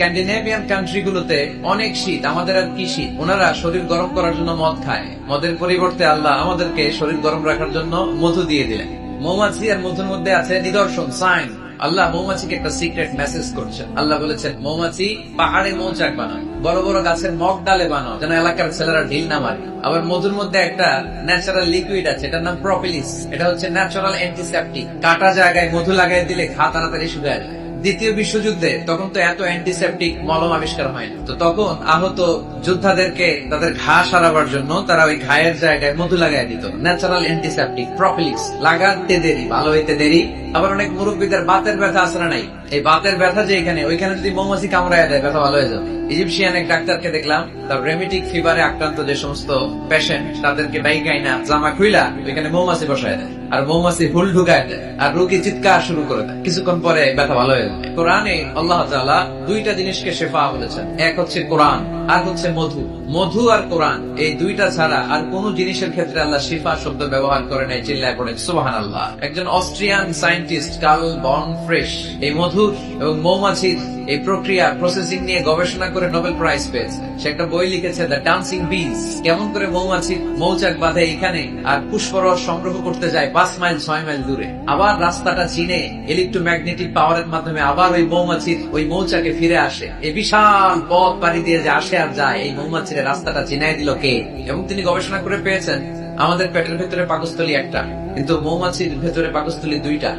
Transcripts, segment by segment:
Scandinavian country গুলোতে অনেক শীত, আমাদের আর কি শীত। ওনারা শরীর গরম করার জন্য মদ খায়, মদের পরিবর্তে আল্লাহ আমাদেরকে শরীর গরম রাখার জন্য মধু দিয়ে দিলেন। মৌমাছি আর মধুর মধ্যে আছে নিদর্শন, সাইন। আল্লাহ মৌমাছিকে একটা সিক্রেট মেসেজ করছেন। আল্লাহ বলেছেন, মৌমাছি পাহাড়ে মৌচাক বানায়, বড় বড় গাছের মগ ডালে বানাও, যেন এলাকার ছেলেরা ঢিল না মারে। আবার মধুর মধ্যে একটা ন্যাচারাল লিকুইড আছে, এটার নাম প্রপিলিস। এটা হচ্ছে ন্যাচারাল অ্যান্টিসেপটিক। কাটা জায়গায় মধু লাগাই দিলে ঘা তাড়াতাড়ি শুকায় যায়। দ্বিতীয় বিশ্বযুদ্ধে তখন তো এত অ্যান্টিসেপটিক মলম আবিষ্কার হয়নি, তো তখন আহত যোদ্ধাদেরকে তাদের ঘা সারাবার জন্য তারা ওই ঘায়ের জায়গায় মধু লাগাই দিত। ন্যাচারাল অ্যান্টিসেপটিক প্রপিলিক্স। লাগাতে দেরি, ভালো হইতে দেরি। আবার অনেক মুরব্বীদের বাতের ব্যথা আছে না নাই, এই বাতের ব্যথা যে এখানে, ওইখানে যদি মৌমাছি কামড়ায় দেয় ব্যথা ভালো হয়ে যাবে। ইজিপশিয়ান এক ডাক্তারকে দেখলাম, তার রেমিটিক ফিভারে আক্রান্ত যে সমস্ত পেশেন্ট তাদেরকে ডাইকাইনা জামা খুইলা ওইখানে মৌমাছি বসায় দেয়, আর মৌমাছি হুল ঢুকায় দেয়, আর রোগী চিৎকার শুরু করে দেয়। কিছুক্ষণ পরে ব্যথা ভালো হয়ে যায়। কোরআনে আল্লাহ তাআলা দুইটা জিনিসকে শেফা বলেছেন, এক হচ্ছে কোরআন আর হচ্ছে মধু। মধু আর কোরআন এই দুইটা ছাড়া আর কোন জিনিসের ক্ষেত্রে আল্লাহ শিফা শব্দ ব্যবহার করে নাই। চিল্লায় পড়েন সুবহানাল্লাহ। একজন অস্ট্রিয়ান সায়েন্টিস্ট কার্ল বন ফ্রেশ এই মধুর এবং মৌমাছির এই প্রক্রিয়া প্রসেসিং নিয়ে গবেষণা করে নোবেল প্রাইজ পেয়েছে। সে একটা বই লিখেছে, দ্য ডান্সিং বিজ। কেমন করে মৌমাছি মৌচাক বাঁধে এখানে আর পুষ্পরস সংগ্রহ করতে যায় 5 মাইল 6 মাইল দূরে, আবার রাস্তাটা চিনে ইলেকট্রোম্যাগনেটিক পাওয়ারের মাধ্যমে আবার ওই মৌমাছির ওই মৌচাকে ফিরে আসে। এই বিশাল পথ পাড়ি দিয়ে যে আসে আর যায়, এই মৌমাছির রাস্তাটা চিনাই দিল কে? এবং তিনি গবেষণা করে পেয়েছেন, আমাদের পেটের ভেতরে পাকস্থলী একটা, কিন্তু মৌমাছির ভেতরে পাকস্থলী দুইটা।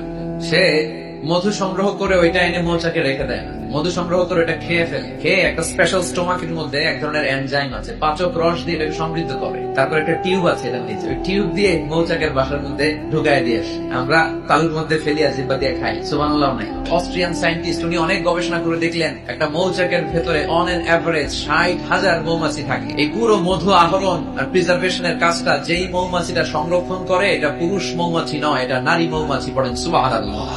সে মধু সংগ্রহ করে ওইটা এনে মৌচাকে রেখে দেয় না, মধু সংগ্রহ করে ওটা খেয়ে ফেলে। খেয়ে একটা স্পেশাল স্টোমাকের মধ্যে এক ধরনের এনজাইম আছে, পাচক রস দিয়ে এটাকে সমৃদ্ধ করে। তারপর একটা টিউব আছে এটার নিচে, ওই টিউব দিয়ে মৌচাকের বাসার মধ্যে ঢুকায় দিয়ে আসে। আমরা তালুর মধ্যে ফেলি আর জিব্বা দিয়ে খাই। সুবহানাল্লাহ নাই। অস্ট্রিয়ান সায়েন্টিস্ট উনি অনেক গবেষণা করে দেখলেন, একটা মৌচাকের ভেতরে অন এন এভারেজ 60,000 মৌমাছি থাকে। এই পুরো মধু আহরণ আর প্রিজার্ভেশনের কাজটা যেই মৌমাছিটা সংরক্ষণ করে, এটা পুরুষ মৌমাছি নয়, এটা নারী মৌমাছি। পড়েন সুবহানাল্লাহ।